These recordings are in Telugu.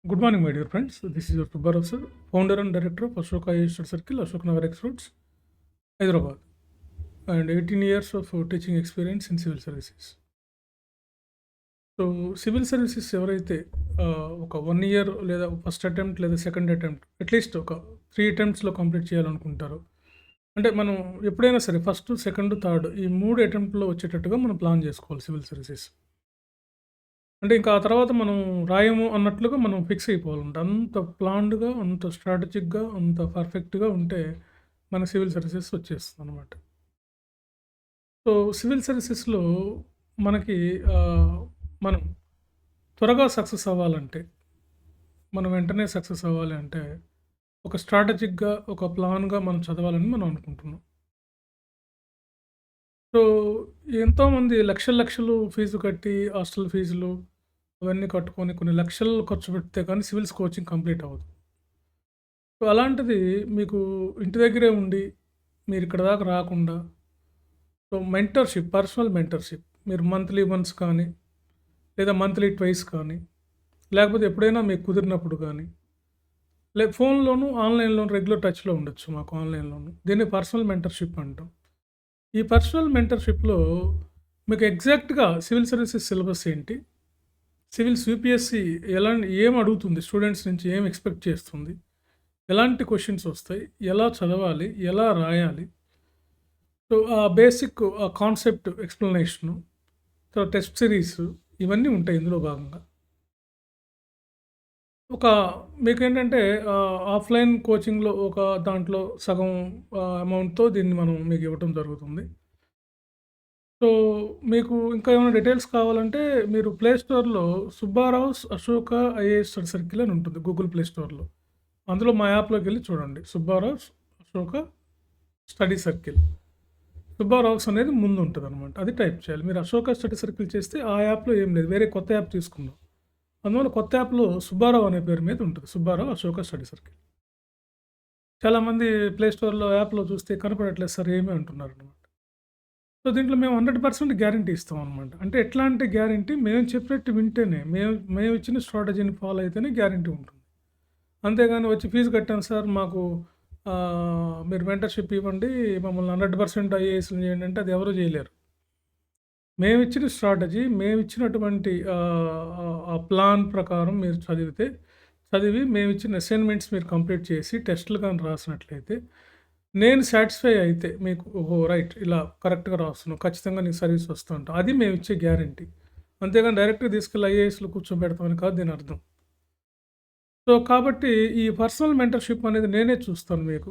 Good morning, my dear friends. This is your Subbarao sir, founder and director of Ashoka Institute Circle, Ashok Nagar X Roads, Hyderabad, and 18 years of teaching experience in civil services. So civil services ఎవరైతే ఒక 1 ఇయర్ లేదా ఫస్ట్ అటెంప్ట్ లేదా సెకండ్ అటెంప్ట్ అట్లీస్ట్ ఒక 3 అటెంప్ట్స్‌లో కంప్లీట్ చేయాలనుకుంటారో, అంటే మనం ఎప్పుడైనా సరే ఫస్ట్, సెకండ్, థర్డ్ ఈ 3 అటెంప్ట్‌లో వచ్చేటట్టుగా మనం ప్లాన్ చేసుకోవాలి సివిల్ సర్వీసెస్. అంటే ఇంకా ఆ తర్వాత మనం రాయము అన్నట్లుగా మనం ఫిక్స్ అయిపోవాలంట. అంత ప్లాన్డ్‌గా, అంత స్ట్రాటజిక్‌గా, అంత పర్ఫెక్ట్‌గా ఉంటే మన సివిల్ సర్వీసెస్ వచ్చేస్తుందనమాట. సో, సివిల్ సర్వీసెస్‌లో మనకి మనం త్వరగా సక్సెస్ అవ్వాలంటే, మనం వెంటనే సక్సెస్ అవ్వాలి అంటే, ఒక స్ట్రాటజిక్‌గా, ఒక ప్లాన్‌గా మనం చదవాలని మనం అనుకుంటున్నాం. సో, ఎంతోమంది లక్షలు, లక్షలు ఫీజు కట్టి హాస్టల్ ఫీజులు అవన్నీ కట్టుకొని కొన్ని లక్షలు ఖర్చు పెడితే కానీ సివిల్స్ కోచింగ్ కంప్లీట్ అవ్వదు. సో, అలాంటిది మీకు ఇంటి దగ్గరే ఉండి మీరు ఇక్కడ దాకా రాకుండా సో, మెంటర్‌షిప్, పర్సనల్ మెంటర్‌షిప్ మీరు మంత్లీ వన్స్ కానీ, లేదా మంత్లీ ట్వైస్ కానీ, లేకపోతే ఎప్పుడైనా మీకు కుదిరినప్పుడు కానీ, ఫోన్‌లోను, ఆన్‌లైన్‌లోను రెగ్యులర్ టచ్‌లో ఉండొచ్చు మాకు ఆన్‌లైన్‌లోను. దీన్ని పర్సనల్ మెంటర్‌షిప్ అంటాం. ఈ పర్సనల్ మెంటర్‌షిప్‌లో మీకు ఎగ్జాక్ట్‌గా సివిల్ సర్వీసెస్ సిలబస్ ఏంటి? సివిల్స్ యూపీఎస్‌సి ఏం అడుగుతుంది? స్టూడెంట్స్ నుంచి ఏం ఎక్స్‌పెక్ట్ చేస్తుంది? ఎలాంటి క్వెషన్స్ వస్తాయి? ఎలా చదవాలి? ఎలా రాయాలి? సో, ఆ బేసిక్ కాన్సెప్ట్ ఎక్స్‌ప్లనేషను, తర్వాత టెస్ట్ సిరీస్ ఇవన్నీ ఉంటాయి ఇందులో భాగంగా. ఒక మీకేంటంటే ఆఫ్‌లైన్ కోచింగ్‌లో ఒక దాంట్లో సగం అమౌంట్‌తో దీన్ని మనం మీకు ఇవ్వటం జరుగుతుంది. సో, మీకు ఇంకా ఏమైనా డీటెయిల్స్ కావాలంటే మీరు ప్లే స్టోర్‌లో 'సుబ్బారావుస్ అశోక ఐఏఎస్ స్టడీ సర్కిల్' అని ఉంటుంది గూగుల్ ప్లే స్టోర్‌లో. అందులో మా యాప్‌లోకెళ్ళి చూడండి. 'సుబ్బారావుస్ అశోక స్టడీ సర్కిల్'. 'సుబ్బారావుస్' అనేది ముందుంటదనమాట. అది టైప్ చేయాలి. మీరు 'అశోక స్టడీ సర్కిల్' చేస్తే ఆ యాప్‌లో ఏం లేదు. వేరే కొత్త యాప్ తీసుకున్నాం. అందువల్ల కొత్త యాప్‌లో 'సుబ్బారావు' అనే పేరు మీద ఉంటది. 'Subbarao Ashoka study circle.' చాలామంది ప్లే స్టోర్‌లో యాప్‌లో చూస్తే కనపడట్లేదు సార్ ఏమి అంటున్నారనమాట. సో, దీంట్లో మేము 100% గ్యారంటీ ఇస్తామనమాట. అంటే ఎట్లాంటి గ్యారంటీ మేము చెప్పినట్టు వింటేనే, మేమిచ్చిన స్ట్రాటజీని ఫాలో అయితేనే గ్యారంటీ ఉంటుంది. అంతేగాని వచ్చి ఫీజు కట్టాను సార్ మాకు మీరు మెంటర్‌షిప్ ఇవ్వండి, మమ్మల్ని 100% ఐఏఎస్‌లు చేయండి అంటే అది ఎవరు చేయలేరు. మేమిచ్చిన స్ట్రాటజీ, మేమిచ్చినటువంటి ఆ ప్లాన్ ప్రకారం మీరు చదివి మేమిచ్చిన అసైన్‌మెంట్స్ మీరు కంప్లీట్ చేసి టెస్ట్‌లు గాని రాసినట్లయితే, నేను సాటిస్ఫై అయితే మీకు ఓహో! రైట్ ఇలా కరెక్ట్‌గా రాస్తున్నావు. ఖచ్చితంగా నీకు సర్వీస్ వస్తుంట. అది మేమిచ్చే గ్యారంటీ. అంతేగాని డైరెక్ట్‌గా తీసుకెళ్ళి ఐఏఎస్‌లో కూర్చోబెడతామని కాదు దీని అర్థం. సో, కాబట్టి ఈ పర్సనల్ మెంటర్‌షిప్ అనేది నేనే చూస్తాను మీకు.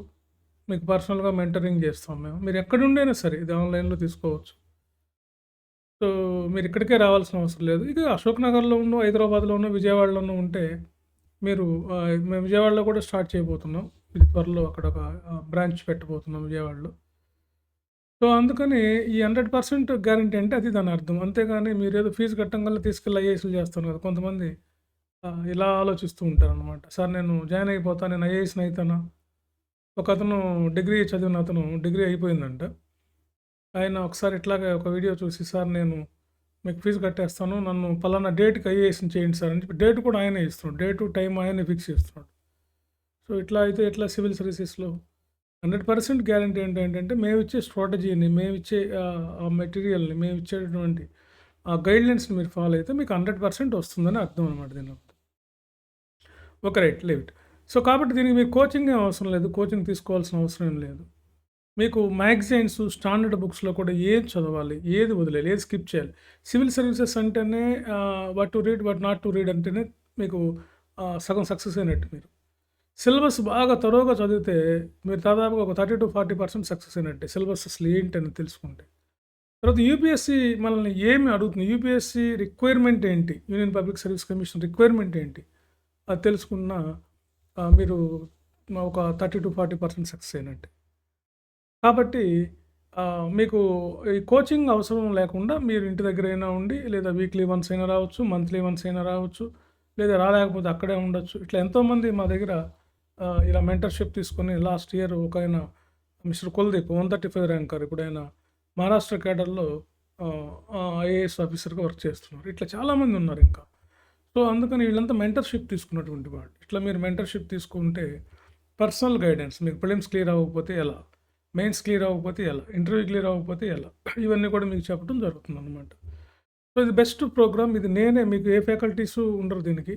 మీకు పర్సనల్‌గా మెంటరింగ్ చేస్తాం మేము. మీరు ఎక్కడుండైనా సరే ఇది ఆన్‌లైన్‌లో తీసుకోవచ్చు. సో, మీరిక్కడికే రావాల్సిన అవసరం లేదు. ఇది అశోక్ నగర్‌లోనో, హైదరాబాద్‌లోనో, విజయవాడలోనో ఉంటే మీరు మేము విజయవాడలో కూడా స్టార్ట్ చేయబోతున్నాం. ఇది త్వరలో అక్కడ ఒక బ్రాంచ్ పెట్టబోతున్నాం విజయవాడలో. సో, అందుకని ఈ 100% గ్యారంటీ అంటే అది దాని అర్థం. అంతేగాని మీరేదో ఫీజు కట్టంగాల్నే తీసుకెళ్ళి ఐఏఎస్‌లు చేస్తారు కదా! కొంతమంది ఇలా ఆలోచిస్తూ ఉంటారనమాట. సార్ నేను జాయిన్ అయిపోతా, నేను ఐఏఎస్‌ని అయితానా? ఒకతను డిగ్రీ చదివిన అతను డిగ్రీ అయిపోయిందంట. ఆయన ఒకసారి ఇట్లాగే ఒక వీడియో చూసి, "సార్ నేను మీకు ఫీజు కట్టేస్తాను. నన్ను పలానా డేట్‌కి ఐఏఎస్‌ని చేయండి సార్" అని చెప్పి డేట్ కూడా ఆయనే ఇస్తున్నాడు. డేటు, టైం ఆయనే ఫిక్స్ చేస్తున్నాడు. సో, ఇట్లా అయితే ఎట్లా సివిల్ సర్వీసెస్‌లో 100% గ్యారంటీ ఏంటంటే మేమిచ్చే స్ట్రాటజీని, మేమిచ్చే ఆ మెటీరియల్‌ని, మేమిచ్చేటటువంటి ఆ గైడ్‌లైన్స్‌ని మీరు ఫాలో అయితే మీకు 100% వస్తుందని అర్థం అనమాట దీని అర్థం. Okay. Right. Leave it. So, కాబట్టి దీనికి మీకు కోచింగ్ ఏం అవసరం లేదు. కోచింగ్ తీసుకోవాల్సిన అవసరం ఏం లేదు. మీకు మ్యాగజైన్స్, స్టాండర్డ్ బుక్స్‌లో కూడా ఏది చదవాలి, ఏది వదిలేయాలి, ఏది స్కిప్ చేయాలి. సివిల్ సర్వీసెస్ అంటేనే what to read, what not to read అంటేనే మీకు సగం సక్సెస్ అయినట్టు మీరు. సిలబస్ బాగా తరోగా చదివితే మీరు దాదాపుగా ఒక 30-40% సక్సెస్ అయినట్టే. సిలబస్ అసలు ఏంటని తెలుసుకుంటే. తర్వాత యూపీఎస్‌సి మనల్ని ఏమి అడుగుతుంది? యూపీఎస్‌సి రిక్వైర్మెంట్ ఏంటి? Union public service commission requirement ఏంటి? అది తెలుసుకున్న మీరు ఒక 30-40% సక్సెస్ అయినట్టే. కాబట్టి మీకు ఈ కోచింగ్ అవసరం లేకుండా మీరు ఇంటి దగ్గరైనా ఉండి లేదా వీక్లీ వన్స్ అయినా రావచ్చు, మంత్లీ వన్స్ అయినా రావచ్చు, లేదా రాలేకపోతే అక్కడే ఉండొచ్చు. ఇట్లా ఎంతోమంది మా దగ్గర ఇలా మెంటర్‌షిప్ తీసుకొని లాస్ట్ ఇయర్ ఒకాయన మిస్టర్ కుల్దీప్ 135 ర్యాంకర్. ఇప్పుడాయన మహారాష్ట్ర కేడర్‌లో ఐఏఎస్ ఆఫీసర్‌గా వర్క్ చేస్తున్నారు. ఇట్లా చాలామంది ఉన్నారింకా. సో, అందుకని వీళ్ళంతా మెంటర్‌షిప్ తీసుకున్నటువంటి వాళ్ళు. ఇట్లా మీరు మెంటర్‌షిప్ తీసుకుంటే పర్సనల్ గైడెన్స్ మీకు ప్రిలిమ్స్ క్లియర్ అవ్వకపోతే ఎలా? మెయిన్స్ క్లియర్ అవ్వకపోతే ఎలా? ఇంటర్వ్యూ క్లియర్ అవ్వకపోతే ఎలా? ఇవన్నీ కూడా మీకు చెప్పడం జరుగుతుందనమాట. సో, ఇది బెస్ట్ ప్రోగ్రామ్. ఇది నేనే మీకు ఏ ఫ్యాకల్టీసు ఉండరు దీనికి.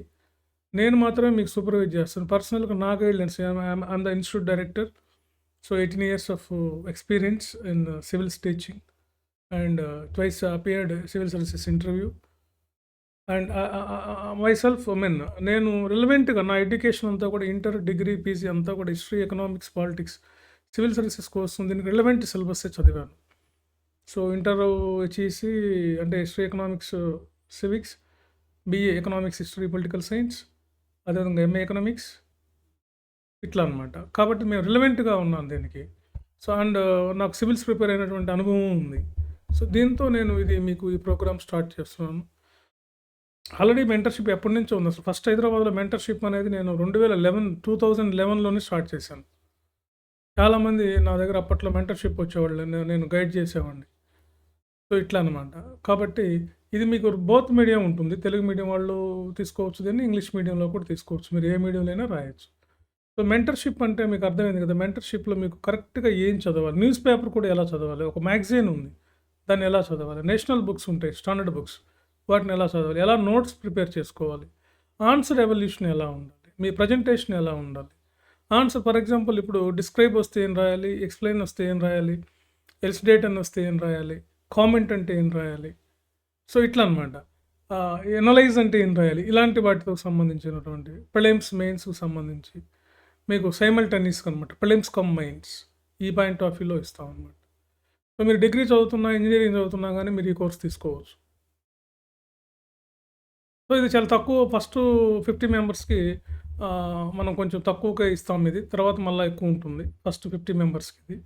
నేను మాత్రమే మీకు సూపర్వైజ్ చేస్తాను. పర్సనల్‌గా నా guidelines I'm the institute director. So, 18 years of experience in civils teaching and twice appeared civil services interview. And myself నేను రిలవెంట్‌గా నా ఎడ్యుకేషన్ అంతా కూడా ఇంటర్, డిగ్రీ, పీజీ అంతా కూడా history, economics, politics, civil services కోసం దీనికి రిలవెంట్ సిలబస్సే చదివాను. సో, ఇంటర్ వచ్చేసి అంటే history, economics, civics, BA economics, history, political science, అదేవిధంగా ఎంఏ ఎకనామిక్స్ ఇట్లా అనమాట. కాబట్టి మేము రిలవెంట్‌గా ఉన్నాం దీనికి. సో, అండ్ నాకు సివిల్స్ ప్రిపేర్ అయినటువంటి అనుభవం ఉంది. సో, దీంతో నేను మీకు ఈ ప్రోగ్రామ్ స్టార్ట్ చేస్తున్నాను. ఆల్రెడీ మెంటర్‌షిప్ ఎప్పటినుంచో ఉంది. అసలు ఫస్ట్ హైదరాబాద్‌లో మెంటర్‌షిప్ అనేది నేను 2011లోనే స్టార్ట్ చేశాను. చాలామంది నా దగ్గర అప్పట్లో మెంటర్‌షిప్ వచ్చేవాళ్ళు. నేను గైడ్ చేసేవాడిని. సో, ఇట్లా అనమాట. కాబట్టి ఇది మీకు బోత్ మీడియం ఉంటుంది. తెలుగు మీడియం వాళ్ళు తీసుకోవచ్చు దీన్ని. ఇంగ్లీష్ మీడియంలో కూడా తీసుకోవచ్చు. మీరు ఏ మీడియంలో అయినా రాయొచ్చు. సో, మెంటర్‌షిప్ అంటే మీకు అర్థమైంది కదా! మెంటర్‌షిప్‌లో మీకు కరెక్ట్‌గా ఏం చదవాలి? న్యూస్ పేపర్ కూడా ఎలా చదవాలి? ఒక మ్యాగజైన్ ఉంది. దాన్ని ఎలా చదవాలి? నేషనల్ బుక్స్ ఉంటాయి. Standard books. వాటిని ఎలా చదవాలి? ఎలా నోట్స్ ప్రిపేర్ చేసుకోవాలి? ఆన్సర్ ఎవల్యూషన్ ఎలా ఉండాలి? మీ ప్రజెంటేషన్ ఎలా ఉండాలి? ఆన్సర్ ఫర్ ఎగ్జాంపుల్ ఇప్పుడు డిస్క్రైబ్ వస్తే ఏం రాయాలి? ఎక్స్‌ప్లెయిన్ వస్తే ఏం రాయాలి? ఎల్సిడేట్ అని వస్తే ఏం రాయాలి? కామెంట్ అంటే ఏం రాయాలి? సో, ఇట్లా అనమాట. ఎనలైజ్ అంటే ఏం రాయాలి? ఇలాంటి వాటితో సంబంధించినటువంటి ప్రిలిమ్స్, మెయిన్స్‌కి సంబంధించి మీకు సైమల్టేనియస్‌గా అనమాట. ప్రిలిమ్స్ కమ్ మెయిన్స్ ఈ పాయింట్ ఆఫ్ వ్యూలో ఇస్తామనమాట. సో, మీరు డిగ్రీ చదువుతున్నా, ఇంజినీరింగ్ చదువుతున్నా గానీ మీరు ఈ కోర్స్ తీసుకోవచ్చు. సో, ఇది చాలా తక్కువ ఫస్టు 50 మెంబర్స్‌కి మనం కొంచెం తక్కువగా ఇస్తాం ఇది. తర్వాత మళ్ళా ఎక్కువ ఉంటుంది. ఫస్ట్ 50 మెంబర్స్‌కి ఇది.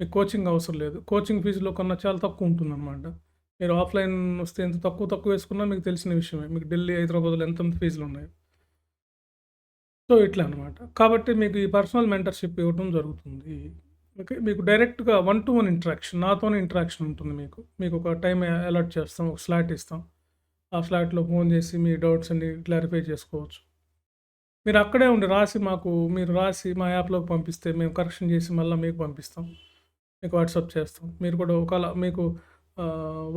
మీకు కోచింగ్ అవసరం లేదు. కోచింగ్ ఫీజులో కన్నా చాలా తక్కువ ఉంటుందనమాట. మీరు ఆఫ్‌లైన్ వస్తే ఎంత తక్కువ వేసుకున్నా మీకు తెలిసిన విషయమే. మీకు ఢిల్లీ, హైదరాబాద్‌లో ఎంతెంత ఫీజులున్నాయో. సో, ఇట్లా అనమాట. కాబట్టి మీకు ఈ పర్సనల్ మెంటర్‌షిప్ ఇవ్వడం జరుగుతుంది. ఓకే. మీకు డైరెక్ట్‌గా 1 టు 1 ఇంటరాక్షన్ నాతోనే ఇంటరాక్షన్ ఉంటుంది మీకు. మీకు ఒక టైమ్ అలాట్ చేస్తాం. ఒక స్లాట్ ఇస్తాం. ఆ స్లాట్‌లో ఫోన్ చేసి మీ డౌట్స్ అన్ని క్లారిఫై చేసుకోవచ్చు. మీరు అక్కడే ఉండి మీరు రాసి మా యాప్‌లోకి పంపిస్తే మేము కరెక్షన్ చేసి మళ్ళా మీకు పంపిస్తాం. మీకు వాట్సాప్ చేస్తాం. మీరు కూడా ఒకవేళ మీకు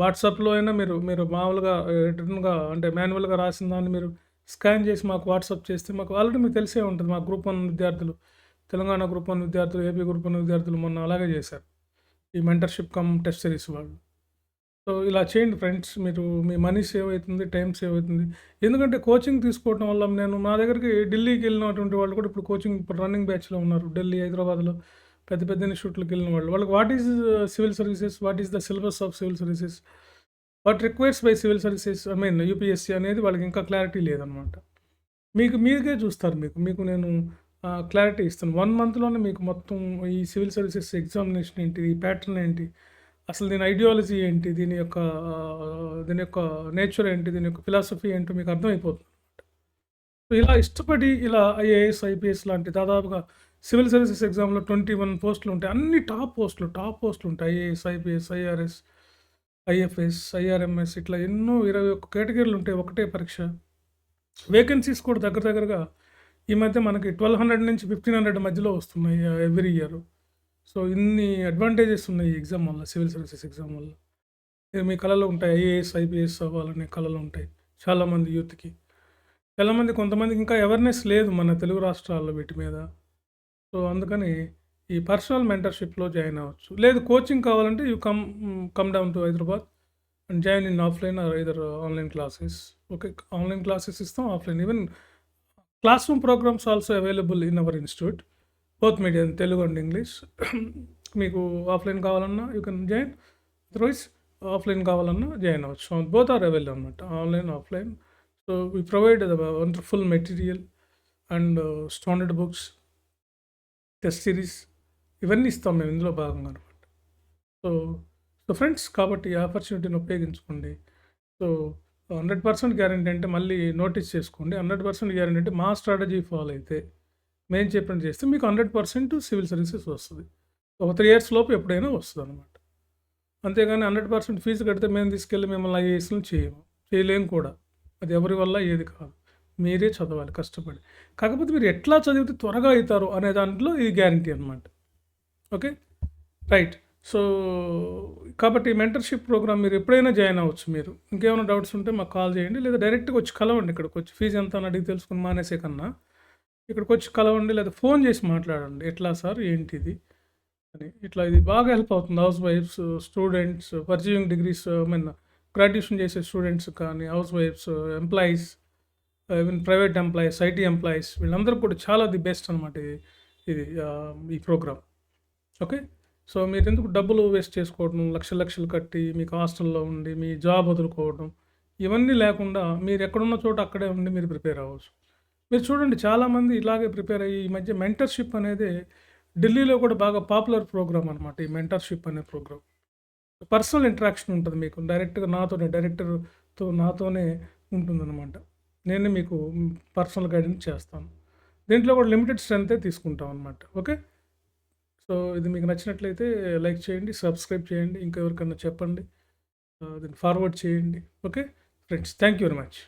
వాట్సాప్‌లో అయినా మీరు మామూలుగా రిటర్న్‌గా అంటే మాన్యువల్‌గా రాసిన దాన్ని మీరు స్కాన్ చేసి మాకు వాట్సాప్ చేస్తే మాకు ఆల్రెడీ మీకు తెలిసే ఉంటుంది. మా గ్రూప్ 1 విద్యార్థులు, తెలంగాణ గ్రూప్ 1 విద్యార్థులు, ఏపీ గ్రూప్ 1 విద్యార్థులు మొన్న అలాగే చేశారు. ఈ మెంటర్‌షిప్ కమ్ టెస్ట్ సిరీస్ వాళ్ళు. సో, ఇలా చేయండి ఫ్రెండ్స్. మీరు మీ మనీ సేవ్ అవుతుంది. టైం సేవ్ అవుతుంది. ఎందుకంటే కోచింగ్ తీసుకోవడం వల్ల నా దగ్గరికి ఢిల్లీకి వెళ్ళినటువంటి వాళ్ళు కూడా ఇప్పుడు కోచింగ్ రన్నింగ్ బ్యాచ్‌లో ఉన్నారు. ఢిల్లీ, హైదరాబాద్‌లో పెద్ద పెద్ద ఇన్‌స్టిట్యూట్‌లకి వెళ్ళిన వాళ్ళు. వాళ్ళకి what is civil services? What is the syllabus of civil services? What requires by civil services UPSC అనేది వాళ్ళకి ఇంకా క్లారిటీ లేదనమాట. మీకే చూస్తారు మీకు నేను క్లారిటీ ఇస్తాను. 1 మంత్‌లోనే మీకు మొత్తం ఈ సివిల్ సర్వీసెస్ ఎగ్జామినేషన్ ఏంటి? ఈ ప్యాటర్న్ ఏంటి? అసలు దీని ఐడియాలజీ ఏంటి? దీని యొక్క నేచర్ ఏంటి? దీని యొక్క ఫిలాసఫీ ఏంటో మీకు అర్థమైపోతుంది. సో, ఇలా ఇష్టపడి ఇలా ఐఏఎస్, ఐపీఎస్ లాంటి దాదాపుగా సివిల్ సర్వీసెస్ ఎగ్జామ్‌లో 21 పోస్టులు ఉంటాయి. అన్ని టాప్ పోస్టులు ఉంటాయి. IAS, IPS, IRS, IFS, IRMS ఇట్లా ఎన్నో 21 కేటగిరీలు ఉంటాయి ఒకటే పరీక్ష. వేకెన్సీస్ కూడా దగ్గరగా ఈ మధ్య మనకి 1200 నుంచి 1500 మధ్యలో వస్తున్నాయి ఎవ్రీ ఇయర్. సో, ఇన్ని అడ్వాంటేజెస్ ఉన్నాయి ఈ ఎగ్జామ్ వల్ల, సివిల్ సర్వీసెస్ ఎగ్జామ్ వల్ల. మీ కలలు ఉంటాయి. ఐఏఎస్, ఐపీఎస్ అవ్వాలనే కలలు ఉంటాయి చాలామంది యూత్‌కి. కొంతమందికి ఇంకా అవేర్‌నెస్ లేదు మన తెలుగు రాష్ట్రాల్లో వీటి మీద. సో, అందుకని ఈ పర్సనల్ మెంటర్‌షిప్‌లో జాయిన్ అవ్వచ్చు. లేదు కోచింగ్ కావాలంటే come down to Hyderabad and join in offline or either online classes. Okay. Online classes ఇస్తాం. Offline even classroom programmes also available in our institute. Both medium Telugu and English. మీకు ఆఫ్‌లైన్ కావాలన్నా you can join. Otherwise offline కావాలన్నా జాయిన్ అవ్వచ్చు. బోత్ ఆర్ అవైలబుల్ అనమాట. Online, offline. So, we provide the wonderful material and standard books, test series ఇవన్నీ ఇస్తాం మేము ఇందులో భాగంగా అనమాట. సో, ఫ్రెండ్స్ కాబట్టి ఈ ఆపర్చునిటీని ఉపయోగించుకోండి. సో, 100% గ్యారంటీ అంటే మళ్ళీ నోటీస్ చేసుకోండి. 100% గ్యారంటీ అంటే మా స్ట్రాటజీ ఫాలో అయితే, మేము చెప్పినట్టు చేస్తే మీకు 100% సివిల్ సర్వీసెస్ వస్తది. ఒక 3 ఇయర్స్ లోపు ఎప్పుడైనా వస్తదనమాట. అంతేగాని 100% ఫీజు కడితే మేము తీసుకెళ్ళి మిమ్మల్ని ఐఏఎస్‌లని చేయలేము కూడా. అది ఎవరి వల్ల ఏది కాదు. మీరే చదవాలి కష్టపడి. కాకపోతే మీరు ఎట్లా చదివితే త్వరగా అయితారు అనే దాంట్లో ఇది గ్యారంటీ అనమాట. ఓకే. రైట్. సో, కాబట్టి మెంటర్‌షిప్ ప్రోగ్రామ్ మీరు ఎప్పుడైనా జాయిన్ అవ్వచ్చు మీరు. ఇంకేమైనా డౌట్స్ ఉంటే మాకు కాల్ చేయండి. లేదా డైరెక్ట్‌గా వచ్చి కలవండి ఇక్కడికొచ్చి. ఫీజ్ ఎంత అని అడిగి తెలుసుకొని మానేసే కన్నా, ఇక్కడికొచ్చి కలవండి లేదా ఫోన్ చేసి మాట్లాడండి. ఎట్లా సార్ ఏంటిది అని. ఇట్లా ఇది బాగా హెల్ప్ అవుతుంది. హౌస్ వైఫ్స్, students, pursuing degrees I mean graduation చేసే స్టూడెంట్స్ కానీ, హౌస్ వైఫ్స్, employees, even private employees, IT employees వీళ్ళందరికీ కూడా చాలా ది బెస్ట్ అనమాట ఈ ప్రోగ్రామ్. ఓకే. సో, మీరెందుకు డబ్బులు వేస్ట్ చేసుకోవడం, లక్షలు లక్షలు కట్టి మీకు హాస్టల్‌లో ఉండి, మీ జాబ్ వదులుకోవడం, ఇవన్నీ లేకుండా మీరెక్కడున్న చోట అక్కడే ఉండి మీరు ప్రిపేర్ అవ్వచ్చు. మీరు చూడండి చాలామంది ఇలాగే ప్రిపేర్ అయ్యి ఈ మధ్య మెంటర్‌షిప్ అనేది ఢిల్లీలో కూడా బాగా పాపులర్ ప్రోగ్రామ్ అనమాట. ఈ మెంటర్‌షిప్ అనే ప్రోగ్రామ్. పర్సనల్ ఇంటరాక్షన్ ఉంటది మీకు. డైరెక్ట్‌గా నాతోనే డైరెక్టర్‌తో నాతోనే ఉంటుందనమాట. నేనే మీకు పర్సనల్ గైడెన్స్ చేస్తాను. దీంట్లో కూడా లిమిటెడ్ స్ట్రెంతే తీసుకుంటాం అనమాట. ఓకే. సో, ఇది మీకు నచ్చినట్లయితే లైక్ చేయండి, సబ్స్క్రైబ్ చేయండి, ఇంకా ఎవరికన్నా చెప్పండి. దీన్ని ఫార్వర్డ్ చేయండి. Okay friends. Thank you very much.